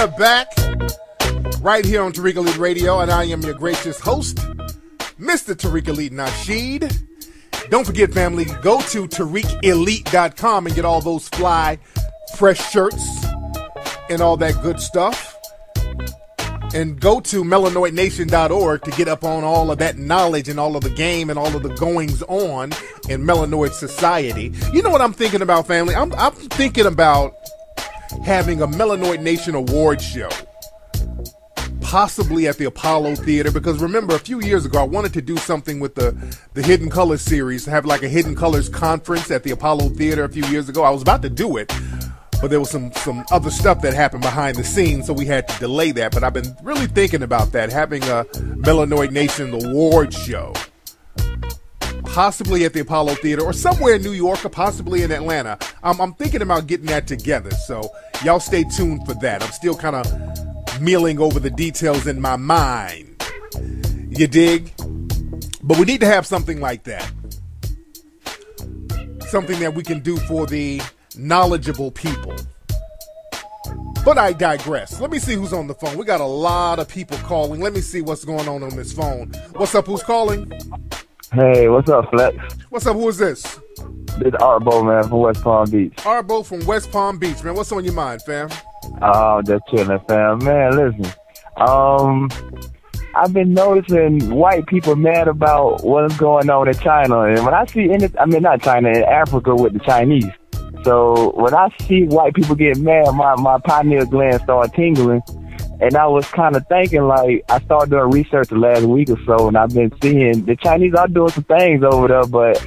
are back right here on Tariq Elite Radio, and I am your gracious host, Mr. Tariq Elite Nasheed. Don't forget, family, go to TariqElite.com and get all those fly, fresh shirts and all that good stuff. And go to melanoidnation.org to get up on all of that knowledge and all of the game and all of the goings on in Melanoid society. You know what I'm thinking about, family? I'm thinking about having a Melanoid Nation award show, possibly at the Apollo Theater, because remember, a few years ago, I wanted to do something with the Hidden Colors series, have like a Hidden Colors conference at the Apollo Theater a few years ago. I was about to do it, but there was some other stuff that happened behind the scenes, so we had to delay that. But I've been really thinking about that, having a Melanoid Nation award show, possibly at the Apollo Theater or somewhere in New York or possibly in Atlanta. I'm thinking about getting that together, so y'all stay tuned for that. I'm still kind of mulling over the details in my mind. You dig? But we need to have something like that. Something that we can do for the knowledgeable people. But I digress. Let me see who's on the phone. We got a lot of people calling. Let me see what's going on this phone. What's up? Who's calling? Hey, what's up, Flex? What's up? Who is this? This is Arbo, man, from West Palm Beach. Arbo from West Palm Beach, man. What's on your mind, fam? Just chilling, fam. Man, listen. I've been noticing white people mad about what's going on in China. And when I see, not China, in Africa with the Chinese. So when I see white people get mad, my pineal gland started tingling. And I was kind of thinking, like, I started doing research the last week or so, and I've been seeing the Chinese are doing some things over there, but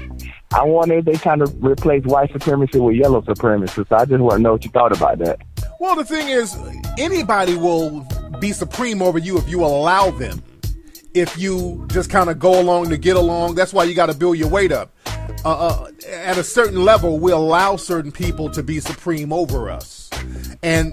I wonder if they're trying to replace white supremacy with yellow supremacy. So I just want to know what you thought about that. Well, the thing is, anybody will be supreme over you if you allow them. If you just kind of go along to get along, that's why you got to build your weight up. At a certain level, we allow certain people to be supreme over us. And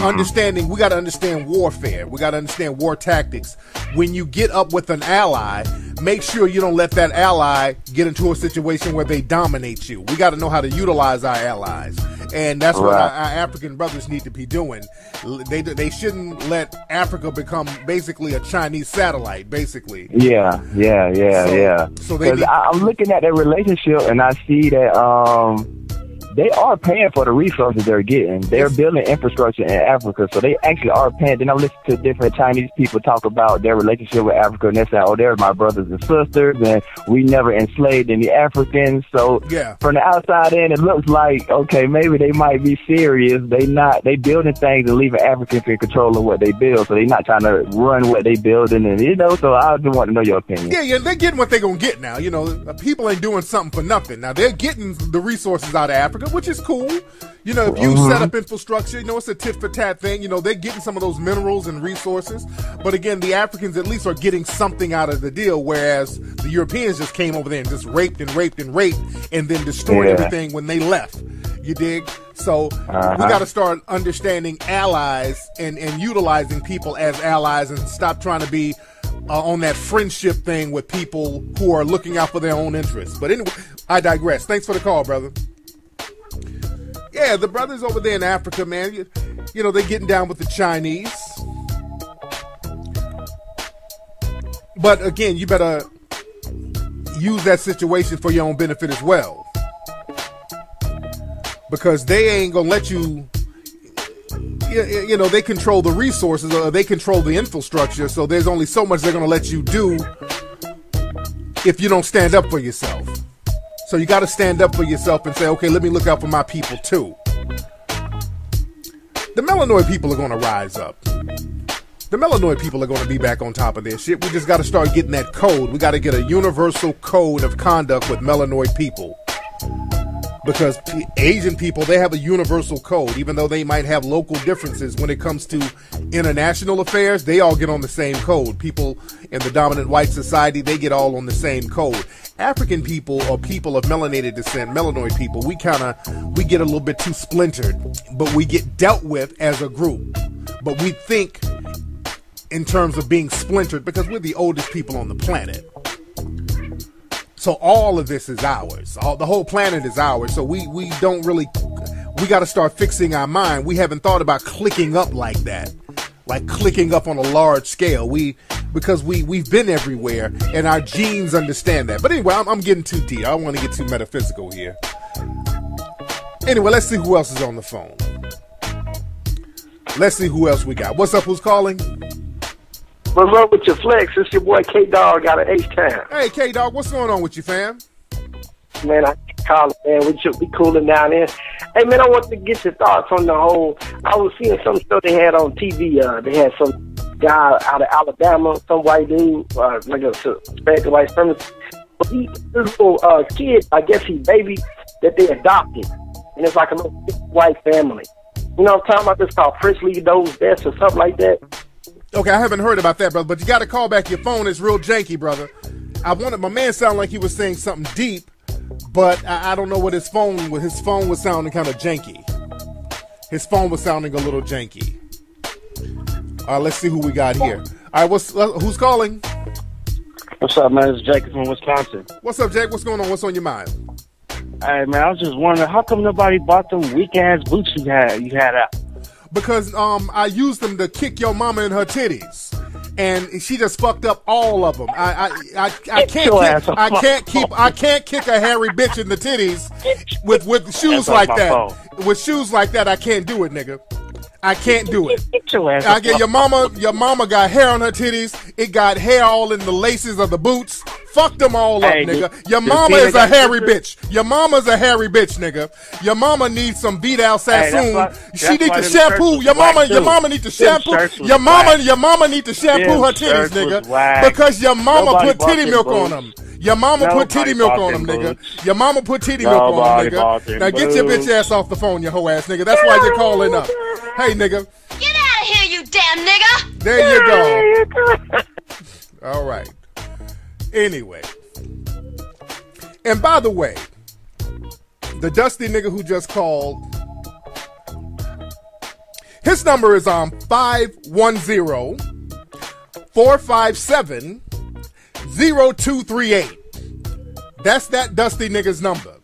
understanding, we got to understand warfare. We got to understand war tactics. When you get up with an ally, make sure you don't let that ally get into a situation where they dominate you. We got to know how to utilize our allies. And that's what our African brothers need to be doing. They shouldn't let Africa become basically a Chinese satellite, basically. Yeah. So I'm looking at their relationship, and I see that they are paying for the resources they're getting. They're building infrastructure in Africa, so they actually are paying. Then I listen to different Chinese people talk about their relationship with Africa, and they say, oh, they're my brothers and sisters, and we never enslaved any Africans. So from the outside in, it looks like, okay, maybe they might be serious. They building things and leaving Africans in control of what they build, so they're not trying to run what they building, and so I just want to know your opinion. Yeah, they're getting what they're going to get now. People ain't doing something for nothing. Now, they're getting the resources out of Africa, which is cool. If you set up infrastructure, it's a tit for tat thing. They're getting some of those minerals and resources. But again, the Africans at least are getting something out of the deal, whereas the Europeans just came over there and just raped and then destroyed everything when they left. You dig? So we got to start understanding allies and utilizing people as allies and stop trying to be on that friendship thing with people who are looking out for their own interests. But anyway, I digress. Thanks for the call, brother. Yeah, the brothers over there in Africa, man, they're getting down with the Chinese. But again, you better use that situation for your own benefit as well. Because they ain't going to let you, they control the resources, or they control the infrastructure, so there's only so much they're going to let you do if you don't stand up for yourself. So you got to stand up for yourself and say, okay, let me look out for my people too. The Melanoid people are going to rise up. The Melanoid people are going to be back on top of their shit. We just got to start getting that code. We got to get a universal code of conduct with Melanoid people. Because Asian people, they have a universal code. Even though they might have local differences when it comes to international affairs, they all get on the same code. People in the dominant white society, they get all on the same code. African people, or people of melanated descent, Melanoid people, we get a little bit too splintered, but we get dealt with as a group. But we think in terms of being splintered because we're the oldest people on the planet. So all of this is ours. The whole planet is ours. So we don't really, we got to start fixing our mind. We haven't thought about clicking up like that. like clicking up on a large scale. Because we've been everywhere, and our genes understand that. But anyway, I'm getting too deep. I don't want to get too metaphysical here. Anyway, let's see who else is on the phone. Let's see who else we got. What's up? Who's calling? What's up with your flex? It's your boy K-Dog out of H-Town. Hey, K-Dog, what's going on with you, fam? Man, I call it, man. We should be cooling down there. Hey, man, I want to get your thoughts on the whole. I was seeing some stuff they had on TV. They had some guy out of Alabama, some white dude, like a suspected white supremacist. But this little kid, I guess he baby that they adopted. And it's like a little white family. You know what I'm talking about? This called Princely Those Deaths or something like that. Okay, I haven't heard about that, brother, but you got to call back. Your phone is real janky, brother. My man sounded like he was saying something deep, but I don't know what his phone was sounding kind of janky. His phone was sounding a little janky. Let's see who we got here. All right, who's calling? What's up, man? It's Jacob from Wisconsin. What's up, Jake? What's going on? What's on your mind? Hey, man, I was just wondering, how come nobody bought them weak-ass boots you had out? Because I used them to kick your mama in her titties, and she just fucked up all of them. I can't kick a hairy bitch in the titties with shoes like that. With shoes like that, I can't do it, nigga. I can't do it. I get your mama got hair on her titties. It got hair all in the laces of the boots. Fuck them all up, nigga. Your mama is a hairy bitch. Your mama's a hairy bitch, nigga. Your mama needs some Vidal Sassoon. She need to shampoo. Your mama need to shampoo. Your mama need to shampoo her titties, nigga. Because your mama put titty milk on them. Your mama put titty milk on them, nigga. Your mama put titty milk on them, nigga. Now get your bitch ass off the phone, you hoe ass nigga. That's why you're calling up. Hey, nigga. Get out of here, you damn nigga. There you go. All right. Anyway. And by the way, the dusty nigga who just called, his number is 510-457-0238. That's that dusty nigga's number.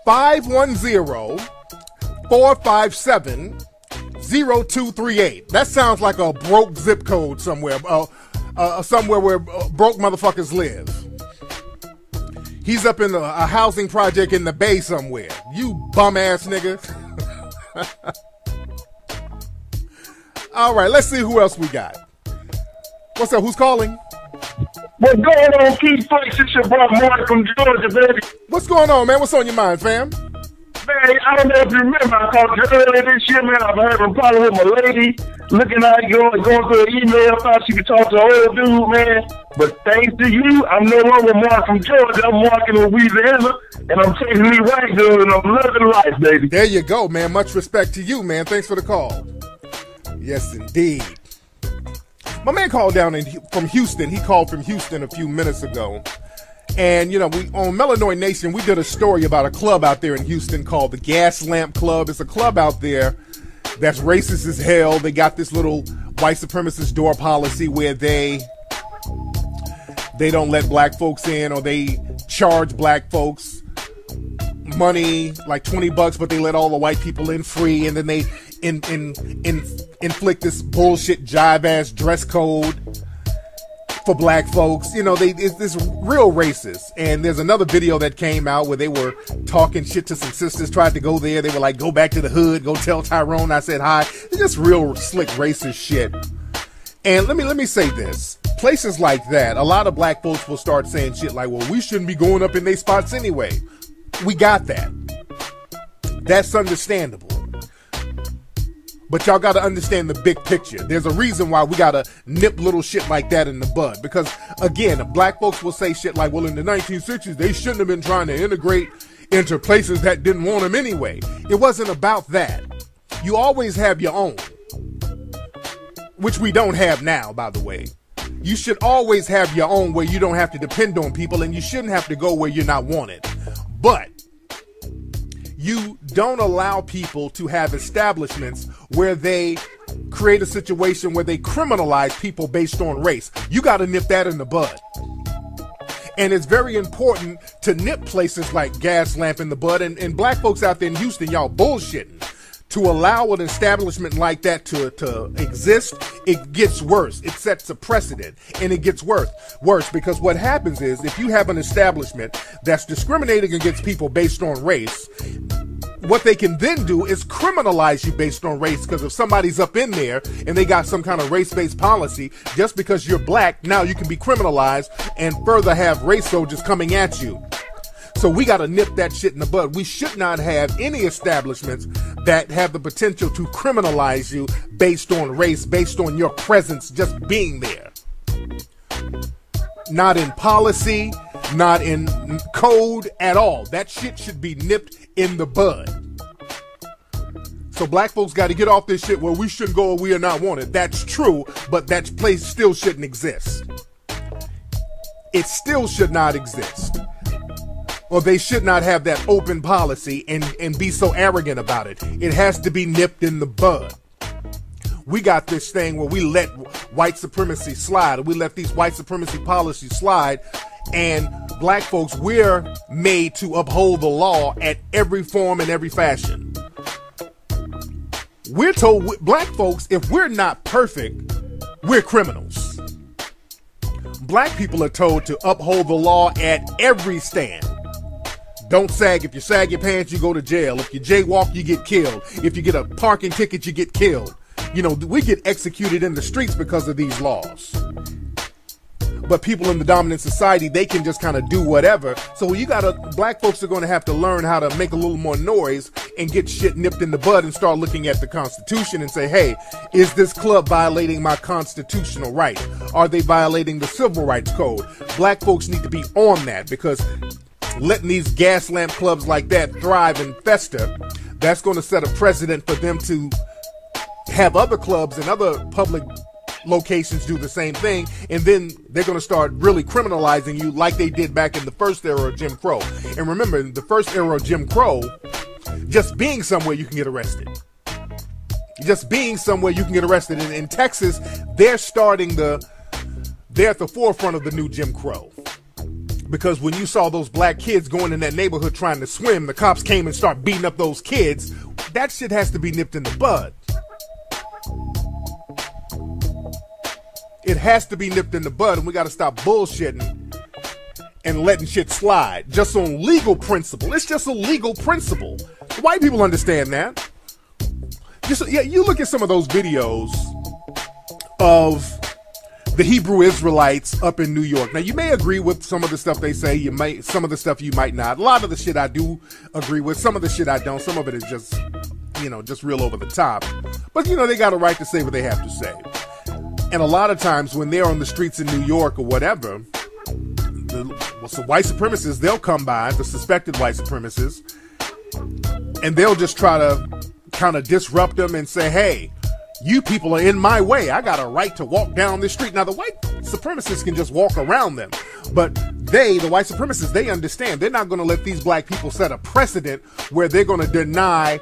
510-457-0238. That sounds like a broke zip code somewhere. Somewhere where broke motherfuckers live. He's up in a housing project in the Bay somewhere. You bum ass nigga. All right, let's see who else we got. What's up? Who's calling? What's going on, Keith Flex? It's your boy Mark from Georgia, baby. What's going on, man? What's on your mind, fam? Man, I don't know if you remember, I called you earlier this year, man. I've having a problem with my lady, looking at going through an email, thought she could talk to an old dude, man. But thanks to you, I'm no longer Mark from Georgia. I'm Mark in Louisiana, and I'm taking me right, dude, and I'm loving life, baby. There you go, man. Much respect to you, man. Thanks for the call. Yes, indeed. My man called down from Houston. He called from Houston a few minutes ago. And, you know, we on Melanoid Nation, we did a story about a club out there in Houston called the Gas Lamp Club. It's a club out there that's racist as hell. They got this little white supremacist door policy where they don't let black folks in, or they charge black folks money, like $20, but they let all the white people in free, and then they inflict this bullshit jive-ass dress code for black folks. You know, it's real racist. And there's another video that came out where they were talking shit to some sisters, tried to go there. They were like, go back to the hood, go tell Tyrone I said hi. It's just real slick racist shit. And let me say this. Places like that, a lot of black folks will start saying shit like, well, we shouldn't be going up in their spots anyway. We got that. That's understandable. But y'all got to understand the big picture. There's a reason why we got to nip little shit like that in the bud. Because, again, black folks will say shit like, well, in the 1960s, they shouldn't have been trying to integrate into places that didn't want them anyway. It wasn't about that. You always have your own, which we don't have now, by the way. You should always have your own where you don't have to depend on people, and you shouldn't have to go where you're not wanted. But you don't allow people to have establishments where they create a situation where they criminalize people based on race. You got to nip that in the bud. And it's very important to nip places like Gas Lamp in the bud. And black folks out there in Houston, y'all bullshitting. To allow an establishment like that to exist, it gets worse. It sets a precedent, and it gets worse because what happens is if you have an establishment that's discriminating against people based on race, what they can then do is criminalize you based on race, because if somebody's up in there and they got some kind of race-based policy, just because you're black, now you can be criminalized and further have race soldiers coming at you. So we got to nip that shit in the bud. We should not have any establishments that have the potential to criminalize you based on race, based on your presence just being there. Not in policy, not in code at all. That shit should be nipped in the bud. So black folks got to get off this shit where we shouldn't go or we are not wanted. That's true, but that place still shouldn't exist. It still should not exist. Or they should not have that open policy and be so arrogant about it. It has to be nipped in the bud. We got this thing where we let white supremacy slide. We let these white supremacy policies slide. And black folks, we're made to uphold the law at every form and every fashion. We're told, black folks, if we're not perfect, we're criminals. Black people are told to uphold the law at every stand. Don't sag. If you sag your pants, you go to jail. If you jaywalk, you get killed. If you get a parking ticket, you get killed. You know, we get executed in the streets because of these laws. But people in the dominant society, they can just kind of do whatever. So black folks are going to have to learn how to make a little more noise and get shit nipped in the bud and start looking at the Constitution and say, hey, is this club violating my constitutional right? Are they violating the Civil Rights Code? Black folks need to be on that, because letting these gas lamp clubs like that thrive and fester, that's going to set a precedent for them to have other clubs and other public locations do the same thing, and then they're going to start really criminalizing you like they did back in the first era of Jim Crow. And remember, in the first era of Jim Crow, just being somewhere you can get arrested. Just being somewhere you can get arrested. And in Texas, they're at the forefront of the new Jim Crow. Because when you saw those black kids going in that neighborhood trying to swim, the cops came and start beating up those kids. That shit has to be nipped in the bud. It has to be nipped in the bud, and we got to stop bullshitting and letting shit slide just on legal principle. It's just a legal principle. White people understand that. You look at some of those videos of the Hebrew Israelites up in New York. Now, you may agree with some of the stuff they say. Some of the stuff you might not. A lot of the shit I do agree with. Some of the shit I don't. Some of it is just real over the top. But, they got a right to say what they have to say. And a lot of times when they're on the streets in New York or whatever, so white supremacists, they'll come by, the suspected white supremacists, and they'll just try to kind of disrupt them and say, hey, you people are in my way. I got a right to walk down this street. Now, the white supremacists can just walk around them. But the white supremacists, they understand. They're not going to let these black people set a precedent where they're going to deny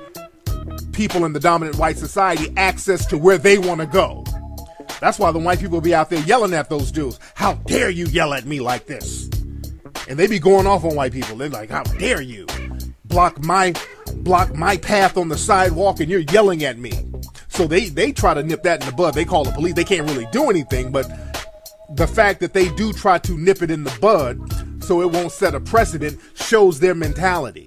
people in the dominant white society access to where they want to go. That's why the white people be out there yelling at those dudes. How dare you yell at me like this? And they be going off on white people. They're like, how dare you block my path on the sidewalk and you're yelling at me. So they try to nip that in the bud. They call the police. They can't really do anything, but the fact that they do try to nip it in the bud so it won't set a precedent shows their mentality.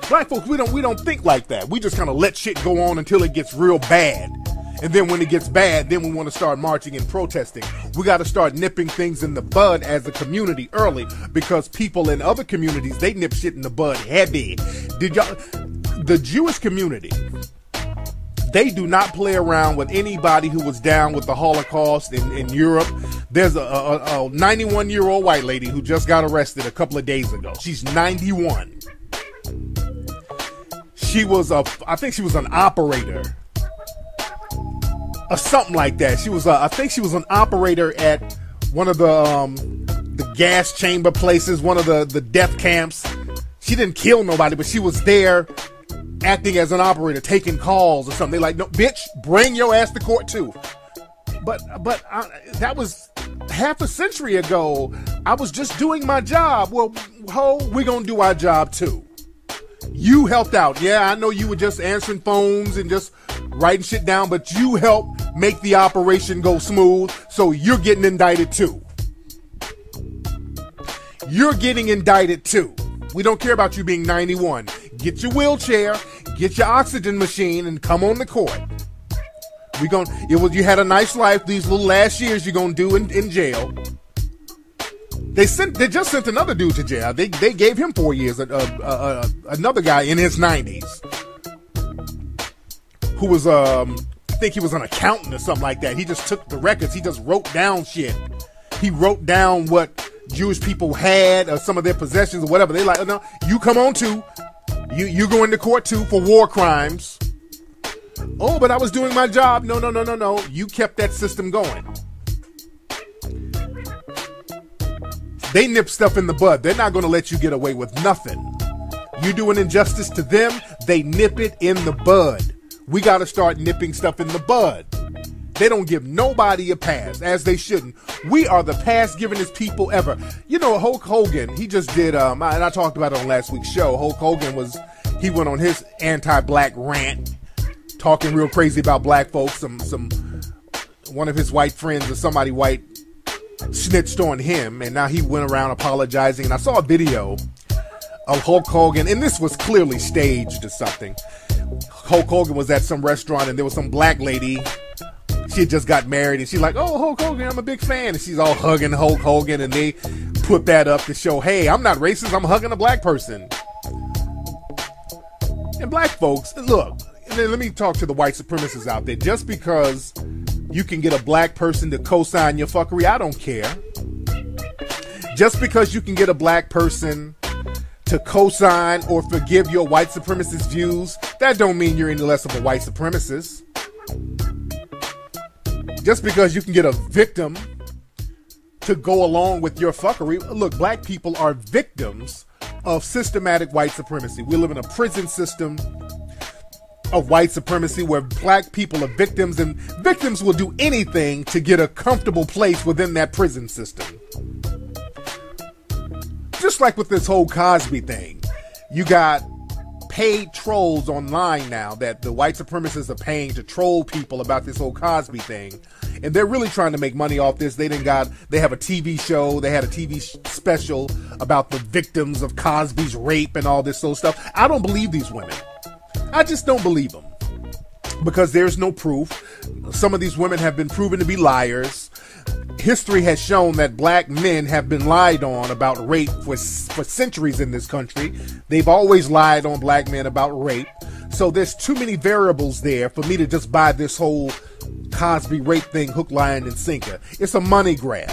Black folks, we don't think like that. We just kind of let shit go on until it gets real bad. And then when it gets bad, then we want to start marching and protesting. We got to start nipping things in the bud as a community early, because people in other communities, they nip shit in the bud heavy. The Jewish community, they do not play around with anybody who was down with the Holocaust in Europe. There's a 91-year-old white lady who just got arrested a couple of days ago. She's 91. I think she was an operator or something like that. I think she was an operator at one of the gas chamber places, one of the death camps. She didn't kill nobody, but she was there acting as an operator, taking calls or something. They're like, no, bitch, bring your ass to court too. But that was half a century ago. I was just doing my job. Well, we're gonna do our job too. You helped out. Yeah, I know you were just answering phones and just writing shit down, but you helped make the operation go smooth, so you're getting indicted too. You're getting indicted too. We don't care about you being 91. Get your wheelchair, get your oxygen machine, and come on the court. You had a nice life. These little last years you're gonna do in jail. They just sent another dude to jail. They gave him 4 years. Another guy in his 90s who was I think he was an accountant or something like that. He just took the records. He just wrote down shit. He wrote down what Jewish people had or some of their possessions or whatever. They like, oh, no, you come on too. You go into court too for war crimes. Oh, but I was doing my job. No. You kept that system going. They nip stuff in the bud. They're not going to let you get away with nothing. You do an injustice to them, they nip it in the bud. We got to start nipping stuff in the bud. They don't give nobody a pass, as they shouldn't. We are the pass-givingest people ever. You know, Hulk Hogan, he just did, and I talked about it on last week's show. Hulk Hogan he went on his anti-black rant, talking real crazy about black folks. One of his white friends or somebody white snitched on him, and now he went around apologizing. And I saw a video of Hulk Hogan, and this was clearly staged or something. Hulk Hogan was at some restaurant, and there was some black lady. She had just got married, and she's like, "Oh, Hulk Hogan, I'm a big fan." And she's all hugging Hulk Hogan, and they put that up to show, hey, I'm not racist, I'm hugging a black person. And black folks, look, let me talk to the white supremacists out there. Just because you can get a black person to co-sign your fuckery, I don't care. Just because you can get a black person to co-sign or forgive your white supremacist views, that don't mean you're any less of a white supremacist. Just because you can get a victim to go along with your fuckery. Look, black people are victims of systematic white supremacy. We live in a prison system of white supremacy where black people are victims, and victims will do anything to get a comfortable place within that prison system. Just like with this whole Cosby thing, you got paid trolls online now that the white supremacists are paying to troll people about this whole Cosby thing, and they're really trying to make money off this. They have a TV show, they had a TV special about the victims of Cosby's rape and all this sort of stuff. I don't believe these women. I just don't believe them because there's no proof. Some of these women have been proven to be liars. History has shown that black men have been lied on about rape for centuries in this country. They've always lied on black men about rape. So there's too many variables there for me to just buy this whole Cosby rape thing hook, line, and sinker. It's a money grab.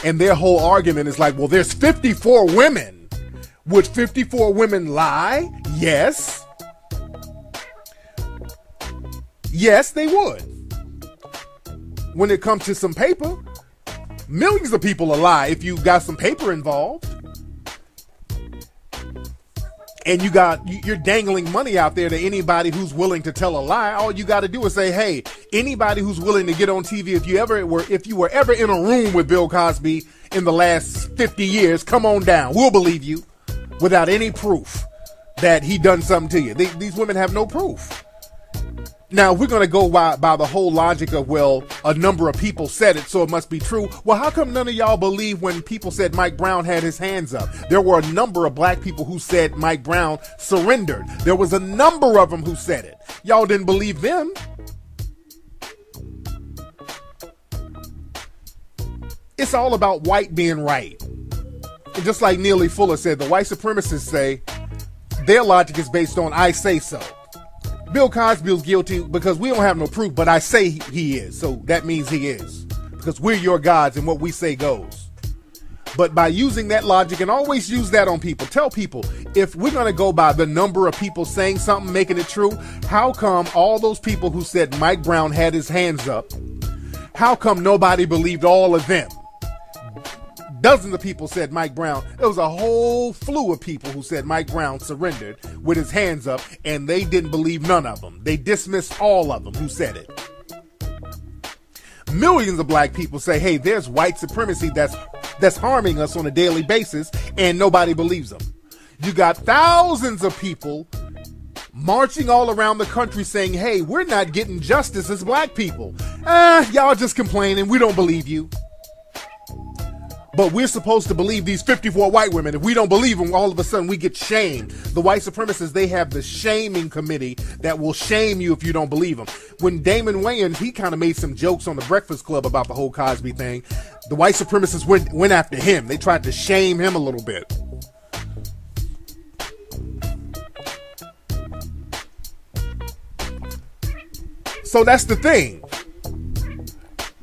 And their whole argument is like, well, there's 54 women. Would 54 women lie? Yes. Yes, they would. When it comes to some paper, millions of people will lie if you got some paper involved. And you're dangling money out there to anybody who's willing to tell a lie. All you got to do is say, hey, anybody who's willing to get on TV, if you were ever in a room with Bill Cosby in the last 50 years, come on down. We'll believe you without any proof that he done something to you. These women have no proof. Now, we're going to go by the whole logic of, well, a number of people said it, so it must be true. Well, how come none of y'all believe when people said Mike Brown had his hands up? There were a number of black people who said Mike Brown surrendered. There was a number of them who said it. Y'all didn't believe them. It's all about white being right. And just like Neely Fuller said, the white supremacists say their logic is based on I say so. Bill Cosby's guilty because we don't have no proof, but I say he is. So that means he is. Because we're your gods and what we say goes. But by using that logic, and always use that on people, tell people, if we're going to go by the number of people saying something, making it true, how come all those people who said Mike Brown had his hands up, how come nobody believed all of them? Dozens of people said Mike Brown. There was a whole slew of people who said Mike Brown surrendered with his hands up, and they didn't believe none of them. They dismissed all of them who said it. Millions of black people say, hey, there's white supremacy that's harming us on a daily basis, and nobody believes them. You got thousands of people marching all around the country saying, hey, we're not getting justice as black people. Y'all just complaining. We don't believe you. But we're supposed to believe these 54 white women. If we don't believe them, all of a sudden we get shamed. The white supremacists, they have the shaming committee that will shame you if you don't believe them. When Damon Wayans, he kind of made some jokes on the Breakfast Club about the whole Cosby thing. The white supremacists went after him. They tried to shame him a little bit. So that's the thing.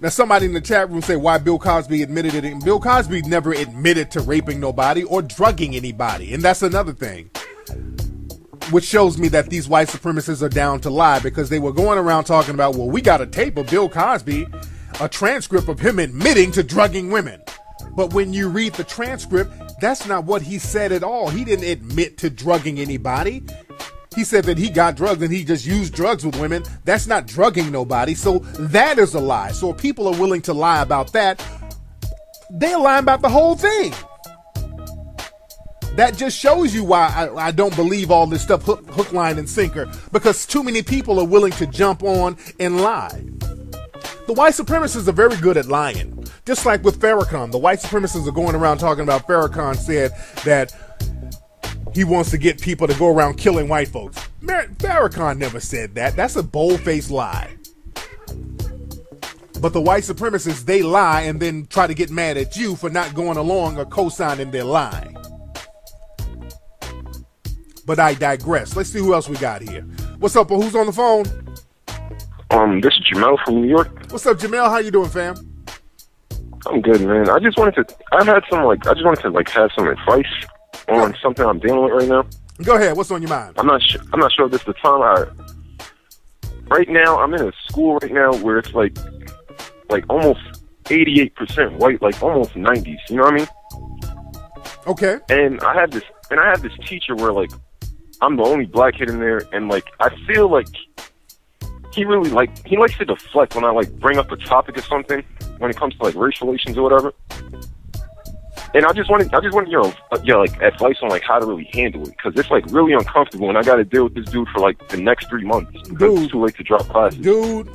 Now, somebody in the chat room say why Bill Cosby admitted it. And Bill Cosby never admitted to raping nobody or drugging anybody. And that's another thing, which shows me that these white supremacists are down to lie, because they were going around talking about, well, we got a tape of Bill Cosby, a transcript of him admitting to drugging women. But when you read the transcript, that's not what he said at all. He didn't admit to drugging anybody. He said that he got drugs and he just used drugs with women. That's not drugging nobody. So that is a lie. So if people are willing to lie about that, they're lying about the whole thing. That just shows you why I don't believe all this stuff, hook, line, and sinker, because too many people are willing to jump on and lie. The white supremacists are very good at lying. Just like with Farrakhan, the white supremacists are going around talking about Farrakhan said that he wants to get people to go around killing white folks. Farrakhan never said that. That's a bold-faced lie. But the white supremacists, they lie and then try to get mad at you for not going along or co-signing their lie. But I digress. Let's see who else we got here. What's up? Who's on the phone? This is Jamel from New York. What's up, Jamel? How you doing, fam? I'm good, man. I just wanted to have some advice on something I'm dealing with right now. Go ahead. What's on your mind? I'm not sure if this is the time. Right now, I'm in a school right now where it's like almost 88% white, like almost 90s. You know what I mean? Okay. And I have this teacher where like I'm the only black kid in there, and like I feel like he likes to deflect when I like bring up a topic or something when it comes to like race relations or whatever. And I just wanted your like advice on like how to really handle it, because it's like really uncomfortable, and I got to deal with this dude for like the next 3 months because it's too late to drop classes. Dude,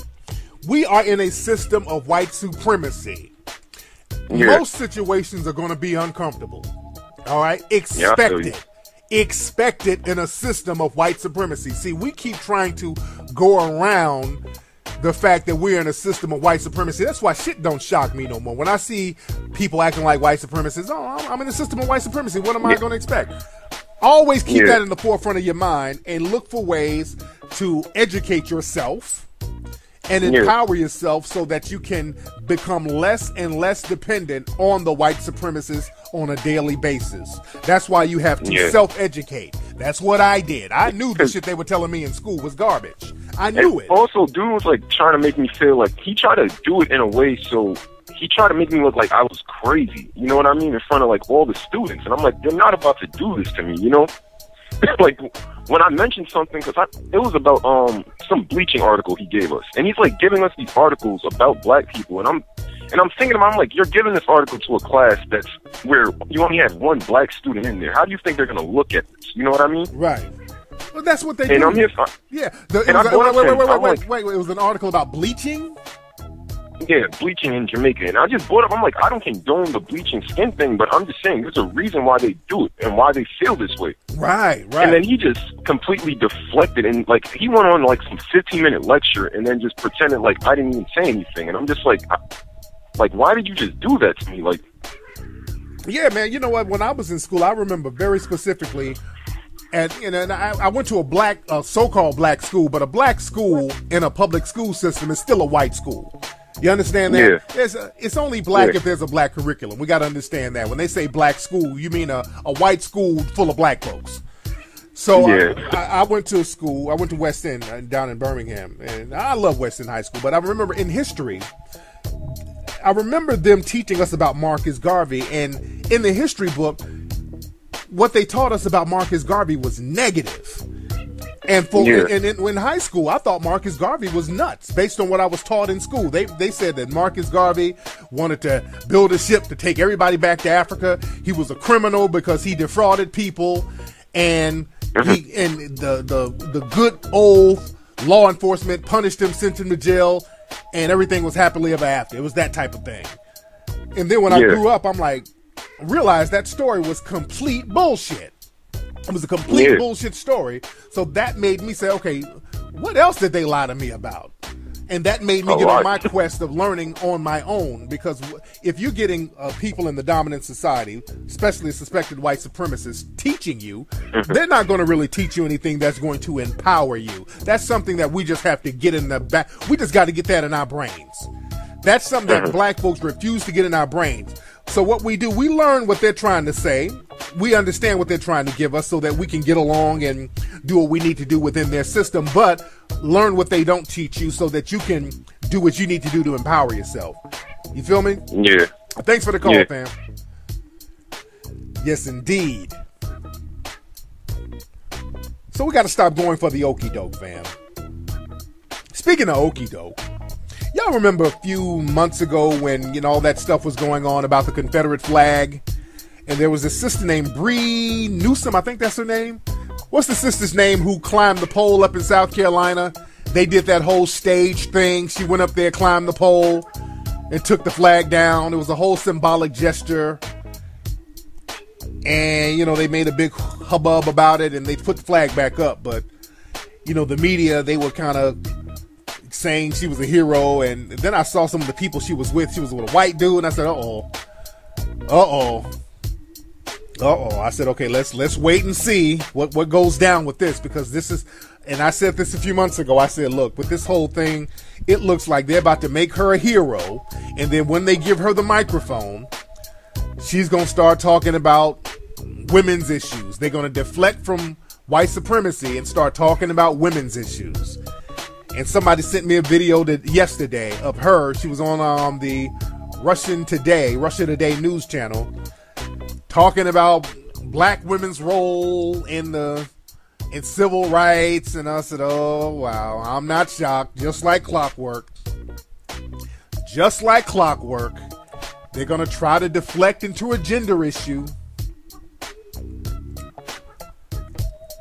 we are in a system of white supremacy. Yeah. Most situations are going to be uncomfortable. All right, expect it in a system of white supremacy. See, we keep trying to go around the fact that we're in a system of white supremacy. That's why shit don't shock me no more. When I see people acting like white supremacists, I'm in a system of white supremacy. What am I going to expect? Always keep that in the forefront of your mind and look for ways to educate yourself and empower yourself so that you can become less and less dependent on the white supremacists on a daily basis. That's why you have to self-educate. That's what I did. I knew the shit they were telling me in school was garbage. I knew it. Also, dude was like trying to make me feel like he tried to do it in a way so he tried to make me look like I was crazy. You know what I mean? In front of like all the students. And I'm like, you're not about to do this to me, you know? Like when I mentioned something, because it was about some bleaching article he gave us, and he's like giving us these articles about black people, and I'm thinking about, I'm like, you're giving this article to a class that's where you only have one black student in there. How do you think they're gonna look at this? You know what I mean? Right. Well, that's what they do. And I'm here. Yeah. Wait. It was an article about bleaching. Yeah, bleaching in Jamaica. And I just brought up, I'm like, I don't condone the bleaching skin thing, but I'm just saying there's a reason why they do it and why they feel this way. Right. And then he just completely deflected, and like he went on like some 15-minute lecture and then just pretended like I didn't even say anything. And I'm just like why did you just do that to me? Like, yeah, man, you know what? When I was in school, I remember very specifically, and I went to a so-called black school, but a black school in a public school system is still a white school. You understand that? Yeah. It's only black if there's a black curriculum. We got to understand that. When they say black school, you mean a white school full of black folks. So I went to a school. I went to West End down in Birmingham, and I love West End High School. But I remember in history, I remember them teaching us about Marcus Garvey, and in the history book, what they taught us about Marcus Garvey was negative. And in high school, I thought Marcus Garvey was nuts based on what I was taught in school. They said that Marcus Garvey wanted to build a ship to take everybody back to Africa. He was a criminal because he defrauded people, and the good old law enforcement punished him, sent him to jail, and everything was happily ever after. It was that type of thing. And then when I grew up, I'm like, realized that story was complete bullshit. It was a complete bullshit story. So that made me say, okay, what else did they lie to me about? And that made me get on my quest of learning on my own. Because if you're getting people in the dominant society, especially suspected white supremacists, teaching you, they're not going to really teach you anything that's going to empower you. That's something that we just have to get in the back. We just got to get that in our brains. That's something that black folks refuse to get in our brains. So what we do, we learn what they're trying to say. We understand what they're trying to give us so that we can get along and do what we need to do within their system, but learn what they don't teach you so that you can do what you need to do to empower yourself. You feel me? Yeah. Thanks for the call, fam. Yes, indeed. So we got to stop going for the okie doke, fam. Speaking of okie doke, y'all remember a few months ago when, all that stuff was going on about the Confederate flag? And there was a sister named Bree Newsom, I think that's her name. What's the sister's name who climbed the pole up in South Carolina? They did that whole stage thing. She went up there, climbed the pole, and took the flag down. It was a whole symbolic gesture. And, they made a big hubbub about it, and they put the flag back up. But, the media, they were kind of saying she was a hero. And then I saw some of the people she was with. She was with a white dude, and I said, uh-oh. I said, okay, let's wait and see what goes down with this, because this is, and I said this a few months ago, I said, look, with this whole thing, it looks like they're about to make her a hero, and then when they give her the microphone, she's going to start talking about women's issues. They're going to deflect from white supremacy and start talking about women's issues. And somebody sent me a video yesterday of her. She was on the Russia Today news channel, talking about black women's role in civil rights, and I said, oh wow, I'm not shocked. Just like clockwork, they're gonna try to deflect into a gender issue.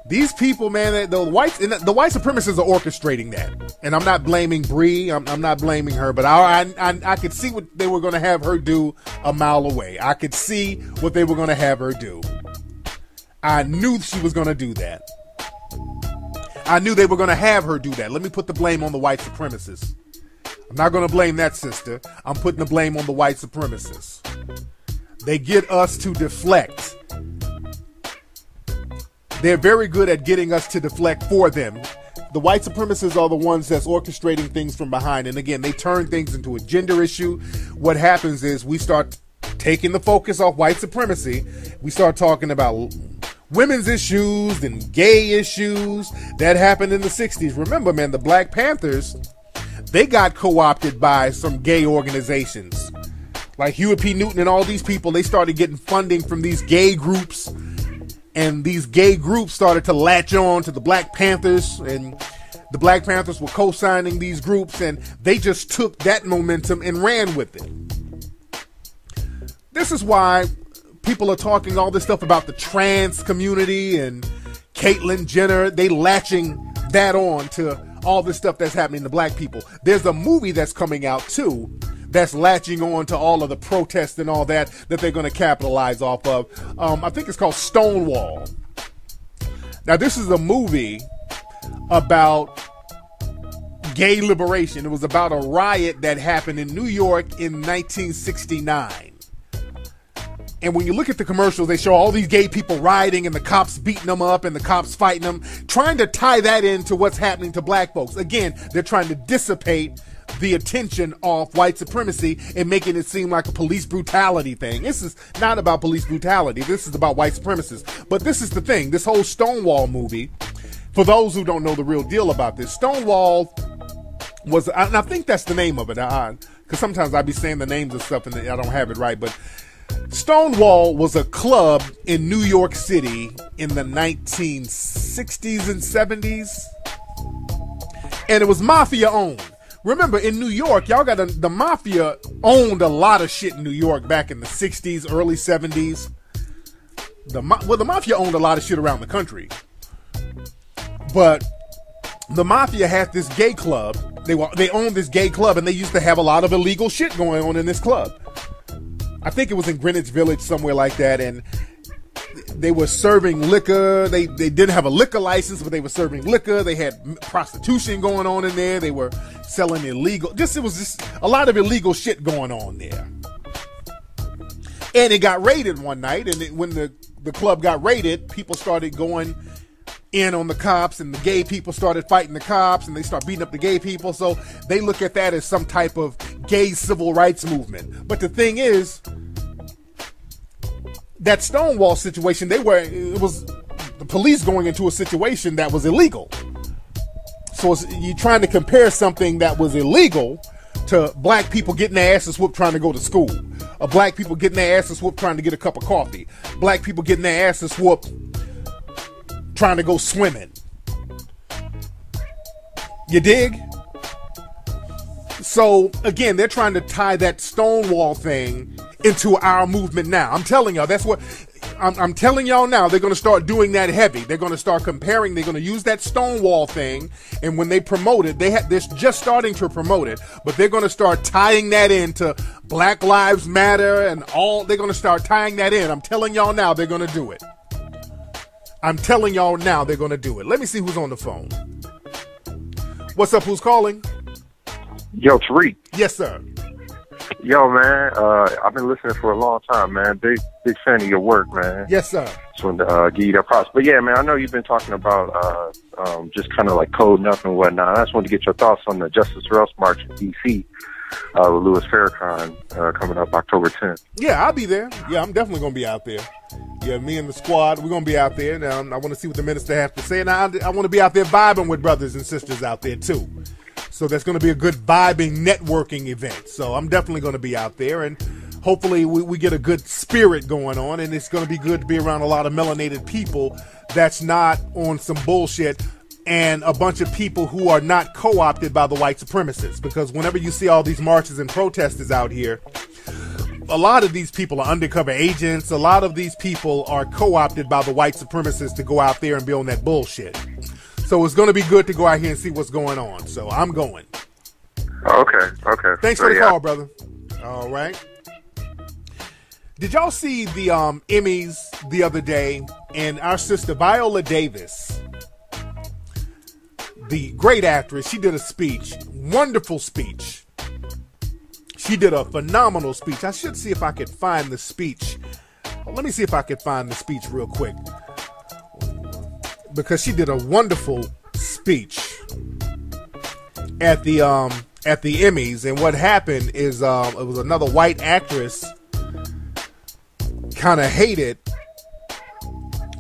These people, man, the white supremacists are orchestrating that, and I'm not blaming Bree. I'm not blaming her, but I could see what they were going to have her do a mile away. I could see what they were going to have her do. I knew she was going to do that. I knew they were going to have her do that. Let me put the blame on the white supremacists. I'm not going to blame that sister. I'm putting the blame on the white supremacists. They get us to deflect. They're very good at getting us to deflect for them. The white supremacists are the ones that's orchestrating things from behind. And again, they turn things into a gender issue. What happens is we start taking the focus off white supremacy. We start talking about women's issues and gay issues that happened in the 60s. Remember, man, the Black Panthers, they got co-opted by some gay organizations. Like Hewitt P. Newton and all these people, they started getting funding from these gay groups. And these gay groups started to latch on to the Black Panthers, and the Black Panthers were co-signing these groups, and they just took that momentum and ran with it. This is why people are talking all this stuff about the trans community and Caitlyn Jenner. They latching that on to all this stuff that's happening to black people. There's a movie that's coming out too that's latching on to all of the protests and all that they're going to capitalize off of. I think it's called Stonewall. Now, this is a movie about gay liberation. It was about a riot that happened in New York in 1969. And when you look at the commercials, they show all these gay people rioting and the cops beating them up and the cops fighting them, trying to tie that into what's happening to black folks. Again, they're trying to dissipate the attention off white supremacy and making it seem like a police brutality thing. This is not about police brutality. This is about white supremacists. But this is the thing. This whole Stonewall movie, for those who don't know the real deal about this, Stonewall was, and I think that's the name of it, because sometimes I be saying the names of stuff and I don't have it right, but Stonewall was a club in New York City in the 1960s and 70s. And it was mafia owned. Remember, in New York, y'all got the mafia owned a lot of shit in New York back in the 60s, early 70s. The mafia owned a lot of shit around the country. But the mafia had this gay club. They owned this gay club, and they used to have a lot of illegal shit going on in this club. I think it was in Greenwich Village, somewhere like that, and they were serving liquor. They didn't have a liquor license, but they were serving liquor. They had prostitution going on in there. They were selling illegal. It was just a lot of illegal shit going on there. And it got raided one night, and when the club got raided, people started going in on the cops, and the gay people started fighting the cops, and they start beating up the gay people. So they look at that as some type of gay civil rights movement. But the thing is, that Stonewall situation, it was the police going into a situation that was illegal. So you're trying to compare something that was illegal to black people getting their asses whooped trying to go to school, or black people getting their asses whooped trying to get a cup of coffee, black people getting their asses whooped trying to go swimming. You dig? So again, they're trying to tie that Stonewall thing into our movement now. I'm telling y'all, that's what I'm telling y'all now. They're going to start doing that heavy. They're going to start comparing. They're going to use that Stonewall thing, and when they promote it, they're just starting to promote it, but they're going to start tying that into Black Lives Matter and all. They're going to start tying that in. I'm telling y'all now, they're going to do it. I'm telling y'all now, they're going to do it. Let me see who's on the phone. What's up? Who's calling? Yo, Tariq. Yes, sir. Yo, man, I've been listening for a long time, man. Big fan of your work, man. Yes, sir. Just wanted to give you that props. But yeah, man, I know you've been talking about just kind of like coding up and whatnot. I just wanted to get your thoughts on the Justice for Us March in D.C. With Louis Farrakhan coming up October 10th. Yeah, I'll be there. Yeah, I'm definitely going to be out there. Yeah, me and the squad, we're going to be out there. Now, I want to see what the minister have to say. And I want to be out there vibing with brothers and sisters out there, too. So that's going to be a good vibing, networking event. So I'm definitely going to be out there. And hopefully we get a good spirit going on. And it's going to be good to be around a lot of melanated people that's not on some bullshit, and a bunch of people who are not co-opted by the white supremacists. Because whenever you see all these marches and protesters out here, a lot of these people are undercover agents. A lot of these people are co-opted by the white supremacists to go out there and be on that bullshit. So it's going to be good to go out here and see what's going on. So I'm going. Okay. Thanks for the call, brother. All right. Did y'all see the Emmys the other day? And our sister Viola Davis, the great actress, she did a speech. Wonderful speech. She did a phenomenal speech. I should see if I could find the speech. Let me see if I could find the speech real quick, because she did a wonderful speech at the Emmys. And what happened is it was another white actress kind of hated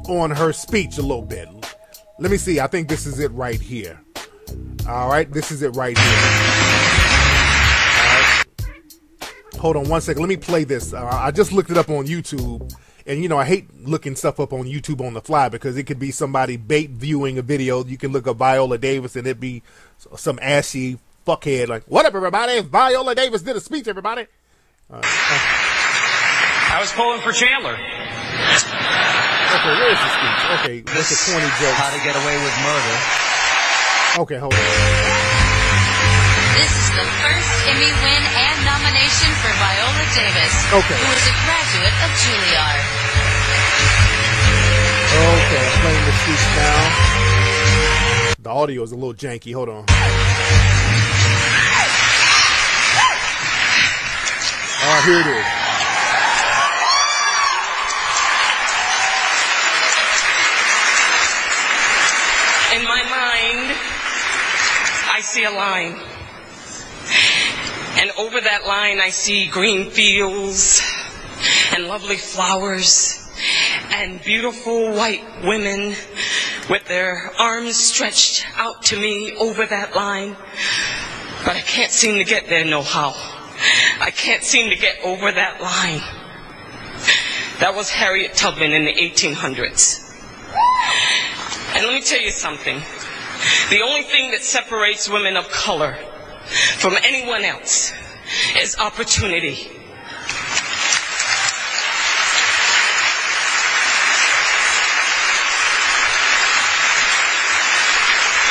on her speech a little bit. Let me see. I think this is it right here. All right, this is it right here. Hold on one second. Let me play this. I just looked it up on YouTube. And, you know, I hate looking stuff up on YouTube on the fly, because it could be somebody bait viewing a video. You can look up Viola Davis and it'd be some ashy fuckhead like, what up, everybody? Viola Davis did a speech, everybody. I was pulling for Chandler. Okay, where's the speech? Okay, that's a corny joke. How to Get Away with Murder. Okay, hold on. This is the first Emmy win and nomination for Viola Davis, okay, who is a graduate of Juilliard. Okay, I'm playing the speech now. The audio is a little janky. Hold on. All right, here it is. In my mind, I see a line. And over that line, I see green fields and lovely flowers and beautiful white women with their arms stretched out to me over that line. But I can't seem to get there no how. I can't seem to get over that line. That was Harriet Tubman in the 1800s. And let me tell you something. The only thing that separates women of color from anyone else is opportunity.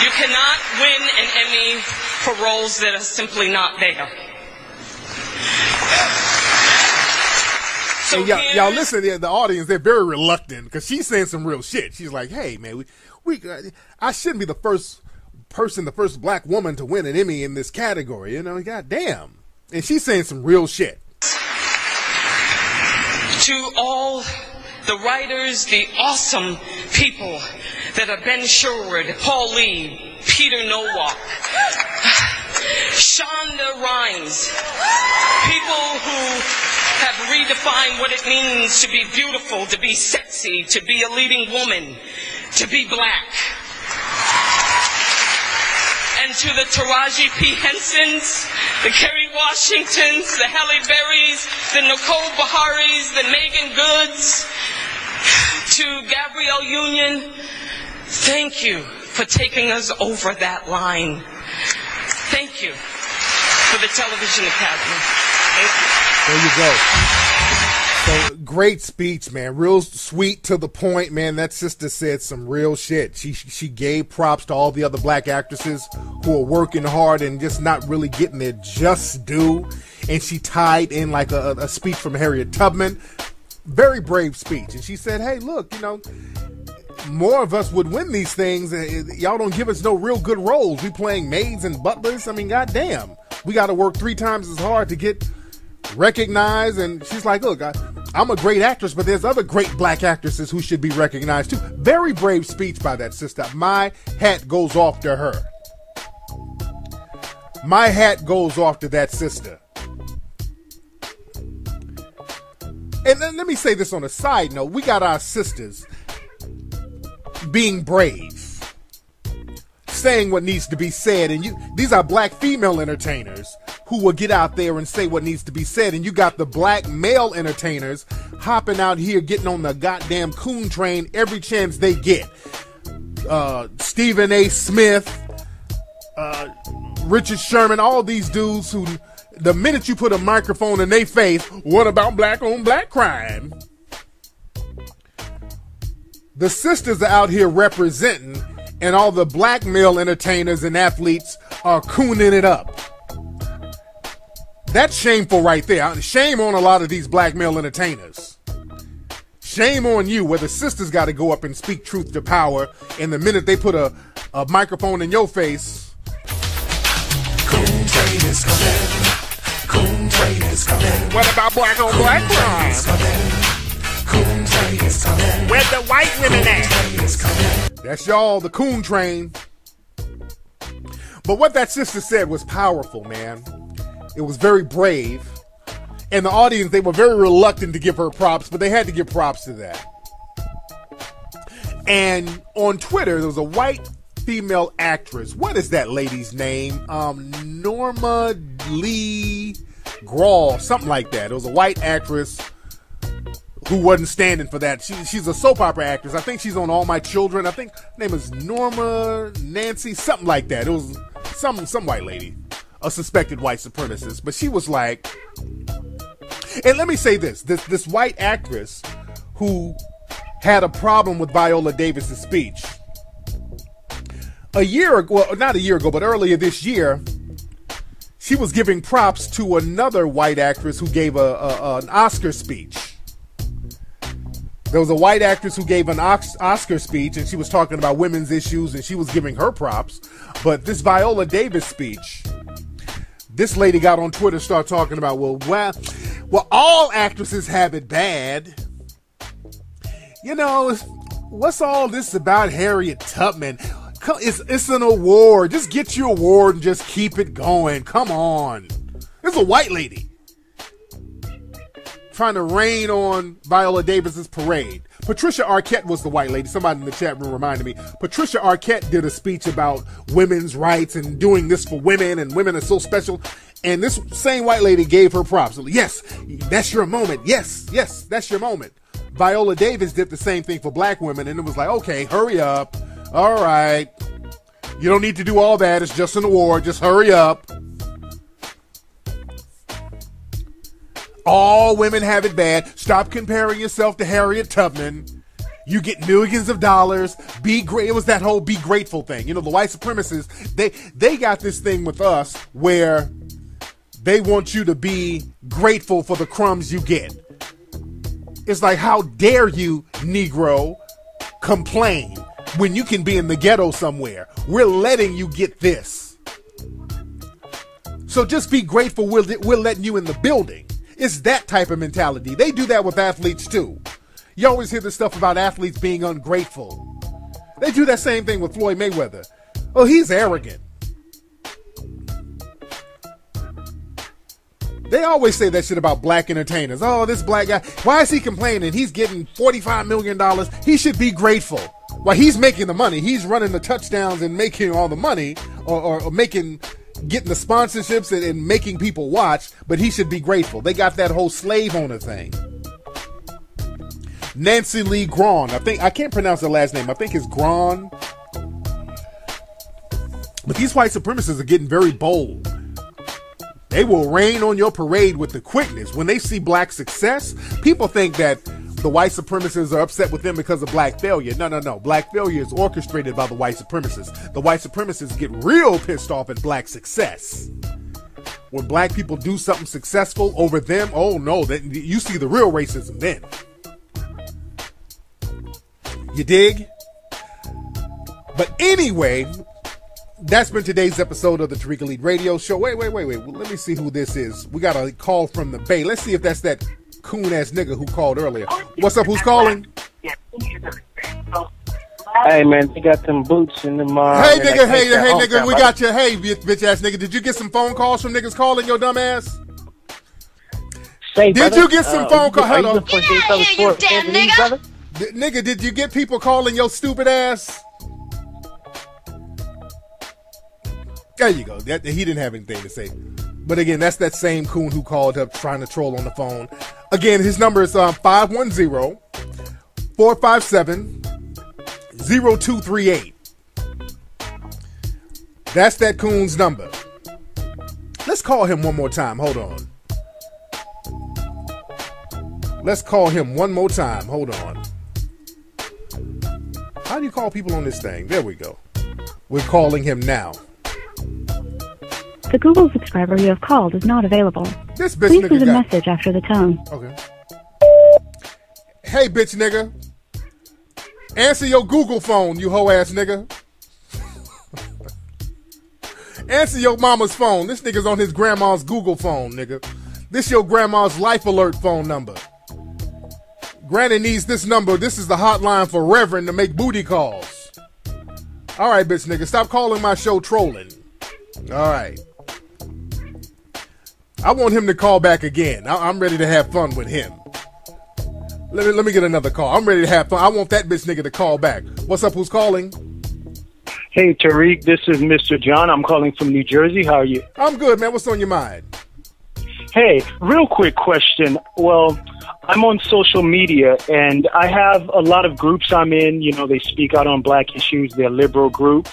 You cannot win an Emmy for roles that are simply not there. So hey, y'all listen, the audience, they're very reluctant because she's saying some real shit. She's like, hey, man, I shouldn't be the first black woman to win an Emmy in this category. You know, goddamn. And she's saying some real shit. To all the writers, the awesome people that are Ben Sherwood, Paul Lee, Peter Nowak, Shonda Rhimes, people who have redefined what it means to be beautiful, to be sexy, to be a leading woman, to be black. And to the Taraji P. Hensons, the Kerry Washingtons, the Halle Berrys, the Nicole Beharies, the Megan Goods, to Gabrielle Union, thank you for taking us over that line. Thank you for the Television Academy. Thank you. There you go. So great speech, man. Real sweet to the point, man. That sister said some real shit. She gave props to all the other black actresses who are working hard and just not really getting their just due. And she tied in like a speech from Harriet Tubman. Very brave speech. And she said, hey, look, you know, more of us would win these things. Y'all don't give us no real good roles. We playing maids and butlers. I mean, goddamn. We got to work 3 times as hard to get recognized. And she's like, look, I'm a great actress, but there's other great black actresses who should be recognized too. Very brave speech by that sister. My hat goes off to her. My hat goes off to that sister. And then let me say this on a side note. We got our sisters being brave, saying what needs to be said. And these are black female entertainers who will get out there and say what needs to be said. And you got the black male entertainers hopping out here, getting on the goddamn coon train every chance they get. Stephen A. Smith, Richard Sherman, all these dudes who, the minute you put a microphone in their face, what about black on black crime? The sisters are out here representing, and all the black male entertainers and athletes are cooning it up. That's shameful right there. Shame on a lot of these black male entertainers. Shame on you, where the sisters got to go up and speak truth to power, and the minute they put a microphone in your face, coon trade is coming. Coon trade is coming. What about black on black crime? Coon trade is coming. Where the white women at? That's y'all, the coon train. But what that sister said was powerful, man. It was very brave. And the audience, they were very reluctant to give her props, but they had to give props to that. And on Twitter, there was a white female actress. What is that lady's name? Norma Lee Grawl, something like that. It was a white actress who wasn't standing for that. She's a soap opera actress. I think she's on All My Children. I think her name is Norma Nancy, something like that. It was some white lady, a suspected white supremacist. But she was like, and let me say this white actress who had a problem with Viola Davis' speech. A year ago, well, not a year ago, but earlier this year, she was giving props to another white actress who gave an Oscar speech. There was a white actress who gave an Oscar speech, and she was talking about women's issues, and she was giving her props. But this Viola Davis speech, this lady got on Twitter, started talking about, well, all actresses have it bad. You know, what's all this about Harriet Tubman? It's an award. Just get your award and just keep it going. Come on. This is a white lady trying to rain on Viola Davis's parade. Patricia Arquette was the white lady. Somebody in the chat room reminded me. Patricia Arquette did a speech about women's rights and doing this for women, and women are so special. And this same white lady gave her props. Yes, that's your moment. Yes, that's your moment. Viola Davis did the same thing for black women, and it was like, okay, hurry up. All right. You don't need to do all that. It's just an award. Just hurry up. All women have it bad. Stop comparing yourself to Harriet Tubman. You get millions of dollars. Be great. It was that whole be grateful thing. You know, the white supremacists, they got this thing with us where they want you to be grateful for the crumbs you get. It's like, how dare you, Negro, complain when you can be in the ghetto somewhere? We're letting you get this. So just be grateful we're letting you in the building. It's that type of mentality. They do that with athletes too. You always hear this stuff about athletes being ungrateful. They do that same thing with Floyd Mayweather. Oh, he's arrogant. They always say that shit about black entertainers. Oh, this black guy, why is he complaining? He's getting $45 million. He should be grateful. Well, he's making the money. He's running the touchdowns and making all the money, or getting the sponsorships and making people watch, but he should be grateful. They got that whole slave owner thing. Nancy Lee Grawn. I can't pronounce her last name. I think it's Grawn. But these white supremacists are getting very bold. They will rain on your parade with the quickness. When they see black success, people think that the white supremacists are upset with them because of black failure. No. Black failure is orchestrated by the white supremacists. The white supremacists get real pissed off at black success. When black people do something successful over them, oh no, you see the real racism then. You dig? But anyway, that's been today's episode of the Tariq Elite Radio Show. Wait. Let me see who this is. We got a call from the Bay. Let's see if that's that coon-ass nigga who called earlier. What's up? Who's calling? Hey, man, they got them boots in them. Hey, nigga, we got you. Hey, bitch-ass nigga, did you get some phone calls from niggas calling your dumb ass? Did you get some phone calls? Hold on. Nigga, did you get people calling your stupid ass? There you go. He didn't have anything to say. But again, that's that same coon who called up trying to troll on the phone. Again, his number is 510-457-0238. That's that coon's number. Let's call him one more time. Hold on. Let's call him one more time. Hold on. How do you call people on this thing? There we go. We're calling him now. The Google subscriber you have called is not available. This bitch Please nigga leave a message after the tone. Okay. Hey, bitch nigga. Answer your Google phone, you hoe ass nigga. Answer your mama's phone. This nigga's on his grandma's Google phone, nigga. This your grandma's life alert phone number. Granny needs this number. This is the hotline for Reverend to make booty calls. All right, bitch nigga. Stop calling my show trolling. All right. I want him to call back again. I'm ready to have fun with him. Let me get another call. I'm ready to have fun. I want that bitch nigga to call back. What's up? Who's calling? Hey, Tariq. This is Mr. John. I'm calling from New Jersey. How are you? I'm good, man. What's on your mind? Hey, real quick question. Well, I'm on social media, and I have a lot of groups I'm in. You know, they speak out on black issues. They're liberal groups.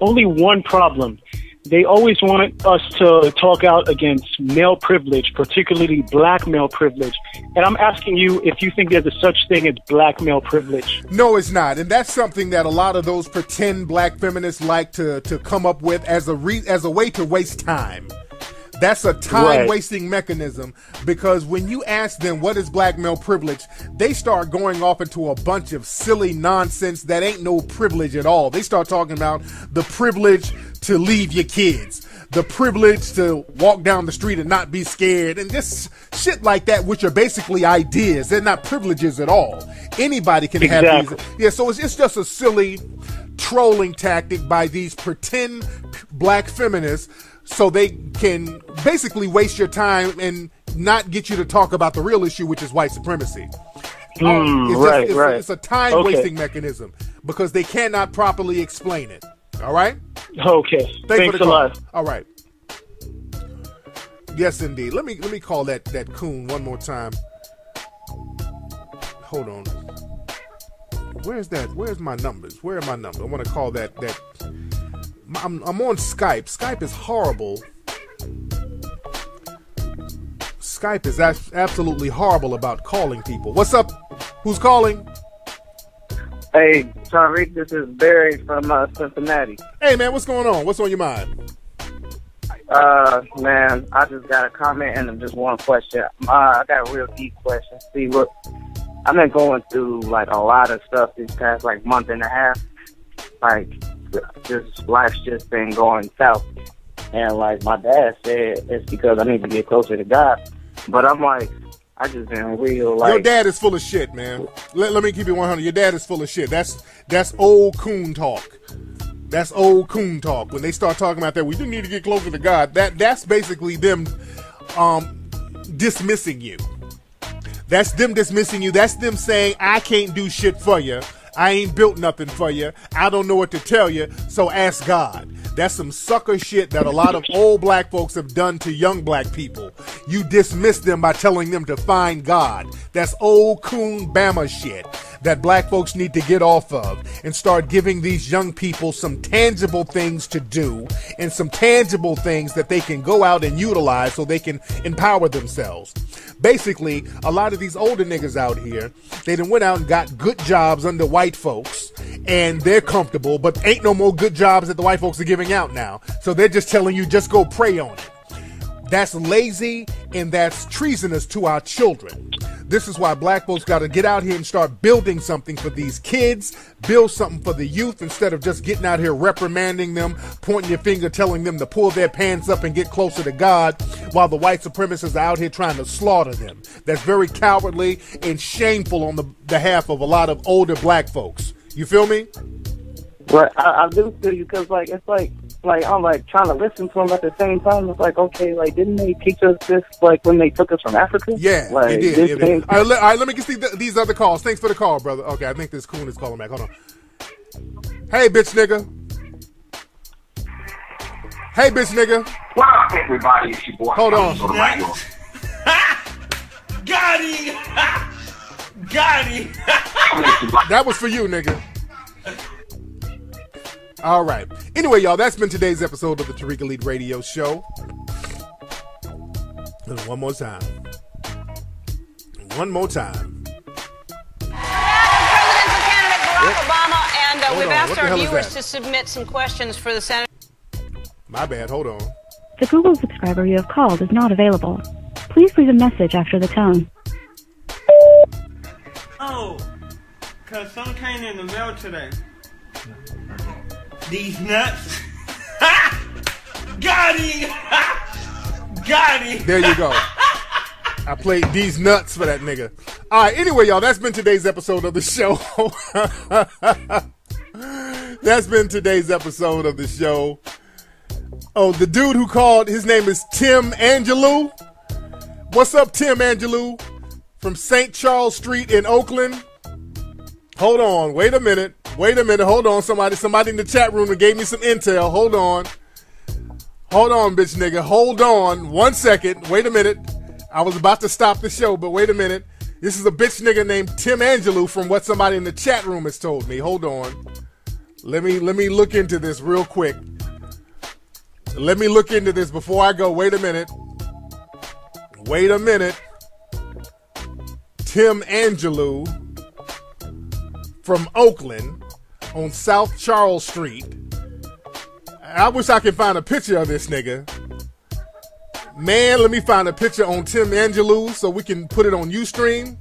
Only one problem. They always want us to talk out against male privilege, particularly black male privilege. And I'm asking you if you think there's a such thing as black male privilege. No, it's not. And that's something that a lot of those pretend black feminists like to come up with as a way to waste time. That's a time-wasting mechanism, because when you ask them what is black male privilege, they start going off into a bunch of silly nonsense that ain't no privilege at all. They start talking about the privilege to leave your kids, the privilege to walk down the street and not be scared, and just shit like that, which are basically ideas. They're not privileges at all. Anybody can have these. Yeah, so it's just a silly trolling tactic by these pretend black feminists, so they can basically waste your time and not get you to talk about the real issue, which is white supremacy. It's a time-wasting mechanism because they cannot properly explain it. All right? Okay. Thanks a lot. All right. Yes, indeed. Let me call that coon one more time. Hold on. Where's that? Where's my numbers? Where are my numbers? I want to call that. I'm on Skype. Skype is horrible. Skype is absolutely horrible about calling people. What's up? Who's calling? Hey, Tariq, this is Barry from Cincinnati. Hey, man, what's going on? What's on your mind? Man, I just got a comment and just one question. I got a real deep question. See, look, I've been going through, like, a lot of stuff these past, like, month and a half. Like, just life's just been going south. And, like, my dad said it's because I need to get closer to God. But I'm like, I just been real, like... Your dad is full of shit, man. Let me keep it 100. Your dad is full of shit. That's old coon talk. That's old coon talk. When they start talking about that, we do need to get closer to God. That's basically them dismissing you. That's them dismissing you. That's them saying, I can't do shit for you. I ain't built nothing for you. I don't know what to tell you, so ask God. That's some sucker shit that a lot of old black folks have done to young black people. You dismiss them by telling them to find God. That's old coon Bama shit that black folks need to get off of and start giving these young people some tangible things to do and some tangible things that they can go out and utilize so they can empower themselves. Basically, a lot of these older niggas out here, they done went out and got good jobs under white folks, and they're comfortable, but ain't no more good jobs that the white folks are giving out now. So they're just telling you, just go pray on it. That's lazy, and that's treasonous to our children. This is why black folks got to get out here and start building something for these kids, build something for the youth, instead of just getting out here reprimanding them, pointing your finger, telling them to pull their pants up and get closer to God, while the white supremacists are out here trying to slaughter them. That's very cowardly and shameful on the behalf of a lot of older black folks. You feel me? Right, I do feel you, because, like, it's like I'm, like, trying to listen to them at the same time. It's like, okay, like, didn't they teach us this, like, when they took us from Africa? Yeah, like, they did. All right, let me get these other calls. Thanks for the call, brother. Okay, I think this coon is calling back. Hold on. Hey, bitch nigga. Hey, bitch nigga. What up, everybody? It's your boy. Hold on. Got him. Got him. That was for you, nigga. All right. Anyway, y'all, that's been today's episode of the Tariq Elite Radio Show. And one more time. One more time. Presidential candidate Barack Obama, and we've asked our viewers that? to submit some questions for the Senate. My bad. Hold on. The Google subscriber you have called is not available. Please leave a message after the tone. Oh, because some came in the mail today. These nuts. Got him. Got him. There you go. I played these nuts for that nigga. All right. Anyway, y'all, that's been today's episode of the show. That's been today's episode of the show. Oh, the dude who called, his name is Tim Angelou. What's up, Tim Angelou? From St. Charles Street in Oakland. Hold on. Wait a minute. Hold on. Somebody in the chat room that gave me some intel. Hold on, bitch nigga. Hold on. 1 second. Wait a minute. I was about to stop the show, but wait a minute. This is a bitch nigga named Tim Angelou from what somebody in the chat room has told me. Hold on. Let me look into this real quick. Let me look into this before I go. Wait a minute. Tim Angelou from Oakland on South Charles Street. I wish I could find a picture of this nigga. Man, let me find a picture on Tim Angelou so we can put it on Ustream.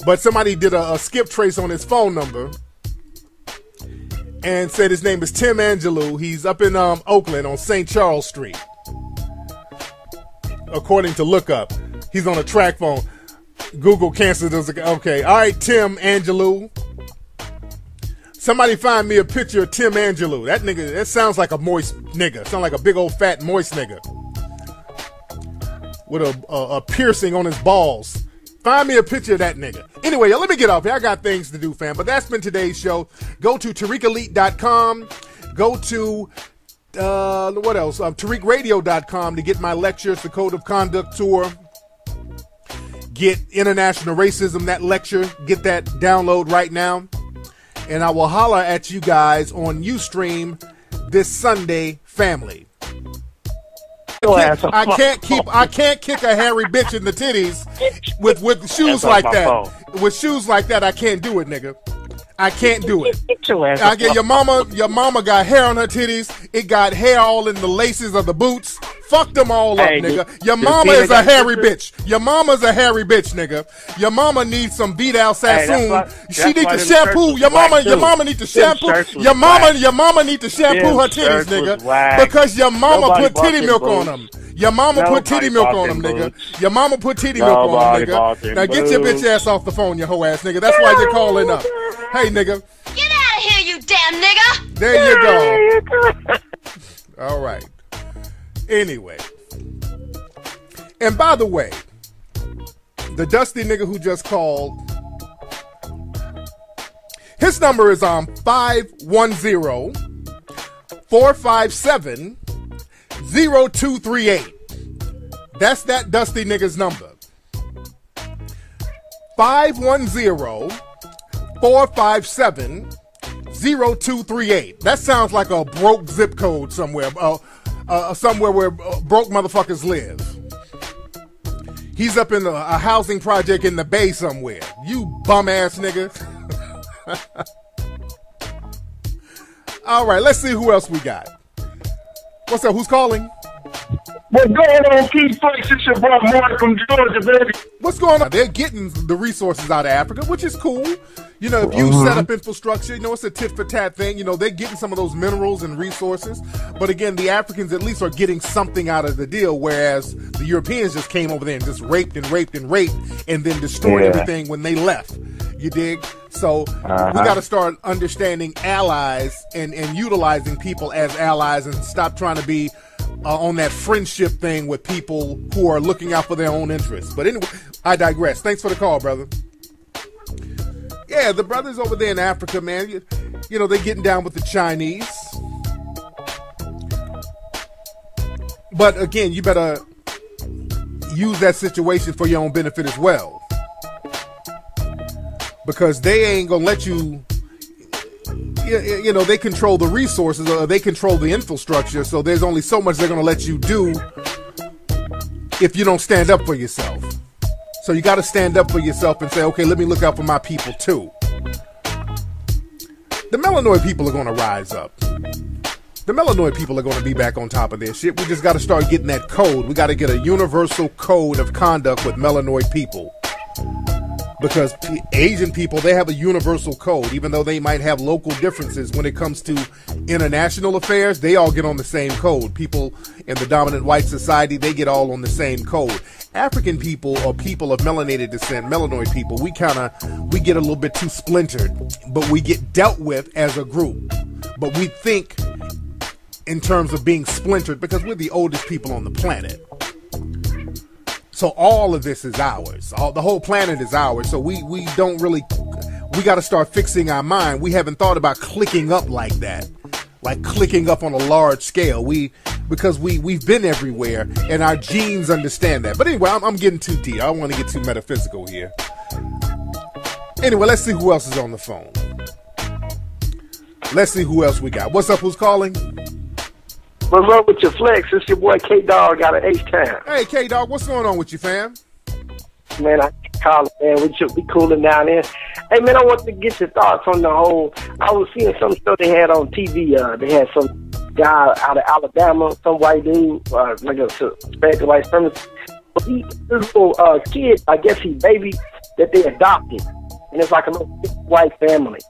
But somebody did a skip trace on his phone number and said his name is Tim Angelou. He's up in Oakland on St. Charles Street. According to Lookup, he's on a track phone. Google canceled us. Okay, all right, Tim Angelou. Somebody find me a picture of Tim Angelou. That nigga, that sounds like a moist nigga. Sound like a big old fat moist nigga with a piercing on his balls. Find me a picture of that nigga. Anyway, let me get off here. I got things to do, fam. But that's been today's show. Go to TariqElite.com. Go to what else? TariqRadio.com to get my lectures, the Code of Conduct tour. get International Racism, that lecture, get that download right now. And I will holler at you guys on Ustream this Sunday, family. I can't kick a hairy bitch in the titties with shoes like that. With shoes like that, I can't do it, nigga. I can't do it. I get your mama got hair on her titties. It got hair all in the laces of the boots. Fuck them all up, nigga. Your mama is a hairy bitch. Your mama's a hairy bitch, nigga. Your mama needs some beat out Sassoon. She need to shampoo. Your mama need to shampoo. Your mama need to shampoo her titties, nigga. Because your mama put titty milk on them. Your mama put titty milk on them, nigga. Your mama put titty milk on them, nigga. Now get your bitch ass off the phone, you hoe ass nigga. That's why you're calling up. Hey, nigga. Get out of here, you damn nigga! There you go. All right. Anyway. And by the way, the dusty nigga who just called, his number is on 510-457-0238. That's that dusty nigga's number. 510-457-0238. That sounds like a broke zip code somewhere. Somewhere where broke motherfuckers live. He's up in a housing project in the Bay somewhere. You bum ass nigga. All right, let's see who else we got. What's up? Who's calling? What's going on, Keith Flex? It's your boy Mark from Georgia, baby. What's going on? They're getting the resources out of Africa, which is cool. You know, if you set up infrastructure, you know, it's a tit for tat thing. You know, they're getting some of those minerals and resources. But again, the Africans at least are getting something out of the deal, whereas the Europeans just came over there and just raped and then destroyed everything when they left. You dig? So we got to start understanding allies and utilizing people as allies and stop trying to be on that friendship thing with people who are looking out for their own interests. But anyway, I digress. Thanks for the call, brother. Yeah, the brothers over there in Africa, man, you know, they're getting down with the Chinese. But again, you better use that situation for your own benefit as well. Because they ain't gonna let you, you know, they control the resources, or they control the infrastructure, so there's only so much they're gonna let you do if you don't stand up for yourself. So you got to stand up for yourself and say, okay, let me look out for my people too. The Melanoid people are going to rise up. The Melanoid people are going to be back on top of their shit. We just got to start getting that code. We got to get a universal code of conduct with Melanoid people. Because Asian people, they have a universal code. Even though they might have local differences when it comes to international affairs, they all get on the same code. People in the dominant white society, they get all on the same code. African people, or people of melanated descent, melanoid people, we get a little bit too splintered, but we get dealt with as a group. But we think in terms of being splintered because we're the oldest people on the planet. So all of this is ours. The whole planet is ours. So we don't really, we got to start fixing our mind. We haven't thought about clicking up like that, like clicking up on a large scale. Because we've been everywhere and our genes understand that. But anyway, I'm getting too deep. I don't want to get too metaphysical here. Anyway, let's see who else is on the phone. Let's see who else we got. What's up? Who's calling? What's up with your flex? It's your boy K-Dog out of H-Town. Hey, K-Dog, what's going on with you, fam? Man, I call it, man. We should be cooling down there. Hey, man, I want to get your thoughts on the whole. I was seeing some stuff they had on TV. They had some guy out of Alabama, some white dude, like a suspected white supremacist. This little kid, I guess he baby that they adopted. And it's like a little white family.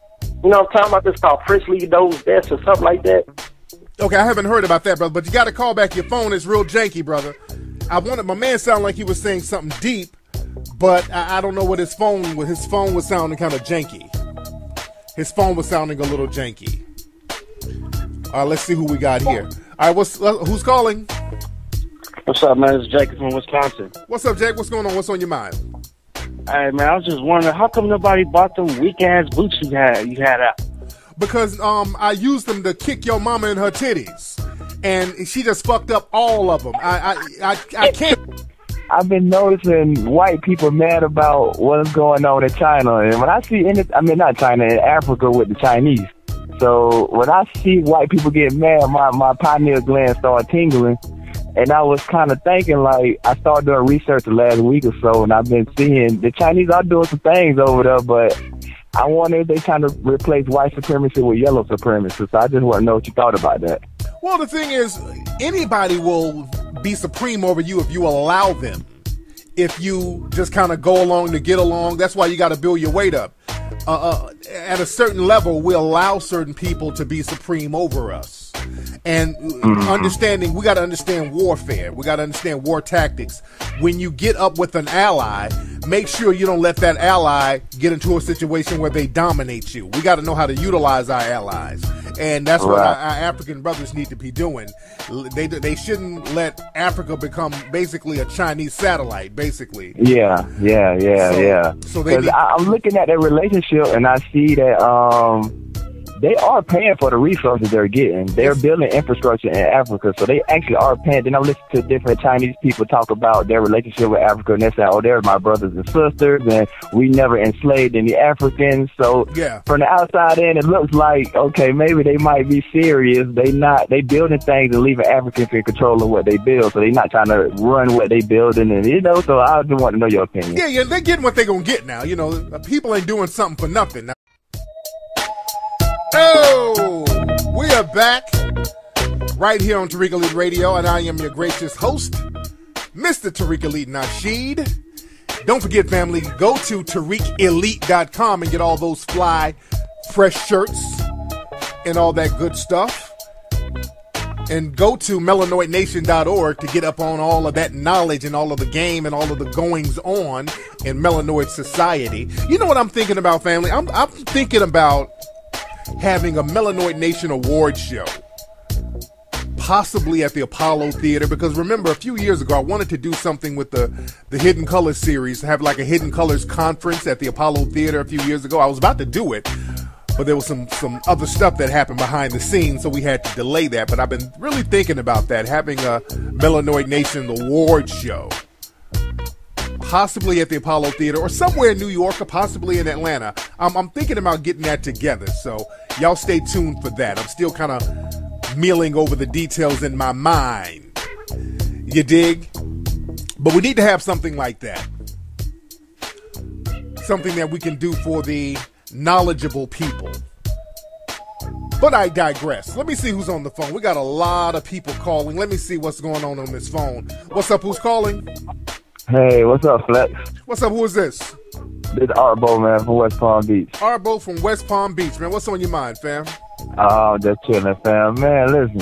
You know what I'm talking about? This called Princely Doe's Best or something like that. Okay, I haven't heard about that, brother, but you got to call back. Your phone is real janky, brother. My man sounded like he was saying something deep, but I don't know what his phone was sounding kind of janky. His phone was sounding a little janky. All right, let's see who we got here. All right, who's calling? What's up, man? It's Jacob from Wisconsin. What's up, Jake? What's going on? What's on your mind? Hey, man, I was just wondering, how come nobody bought them weak-ass boots you had out? Because I used them to kick your mama in her titties, and she just fucked up all of them. I can't. I've been noticing white people mad about what's going on in China. And when I see, not China, in Africa with the Chinese. So when I see white people get mad, my pineal gland started tingling. And I was kind of thinking, like, I started doing research the last week or so, and I've been seeing the Chinese are doing some things over there, but I wonder if they're trying to replace white supremacy with yellow supremacy. So I just want to know what you thought about that. Well, the thing is, anybody will be supreme over you if you allow them. If you just kind of go along to get along, that's why you got to build your weight up. At a certain level, we allow certain people to be supreme over us. And understanding, we got to understand warfare. We got to understand war tactics. When you get up with an ally, make sure you don't let that ally get into a situation where they dominate you. We got to know how to utilize our allies. And that's what our African brothers need to be doing. They shouldn't let Africa become basically a Chinese satellite, basically. Yeah. So I'm looking at their relationship, and I see that they are paying for the resources they're getting. They're building infrastructure in Africa, so they actually are paying. Then I listen to different Chinese people talk about their relationship with Africa, and they say, "Oh, they're my brothers and sisters, and we never enslaved any Africans." So from the outside in, it looks like, okay, maybe they might be serious. They building things and leaving Africans in control of what they build, so they're not trying to run what they building, and So I just want to know your opinion. Yeah, they're getting what they're gonna get now. People ain't doing something for nothing now. Oh, we are back right here on Tariq Elite Radio, and I am your gracious host, Mr. Tariq Elite Nasheed. Don't forget, family, go to TariqElite.com and get all those fly, fresh shirts and all that good stuff. And go to melanoidnation.org to get up on all of that knowledge and all of the game and all of the goings on in Melanoid society. You know what I'm thinking about, family? I'm thinking about having a Melanoid Nation award show, possibly at the Apollo Theater, because remember, a few years ago, I wanted to do something with the Hidden Colors series, have like a Hidden Colors conference at the Apollo Theater a few years ago. I was about to do it, but there was some other stuff that happened behind the scenes, so we had to delay that. But I've been really thinking about that, having a Melanoid Nation award show, possibly at the Apollo Theater or somewhere in New York or possibly in Atlanta. I'm thinking about getting that together, so y'all stay tuned for that. I'm still kind of milling over the details in my mind. You dig? But we need to have something like that. Something that we can do for the knowledgeable people. But I digress. Let me see who's on the phone. We got a lot of people calling. Let me see what's going on this phone. What's up? Who's calling? Hey, what's up, Flex? What's up? Who is this? This is Arbo, man, from West Palm Beach. Arbo from West Palm Beach, man. What's on your mind, fam? Oh, just chilling, fam. Man, listen.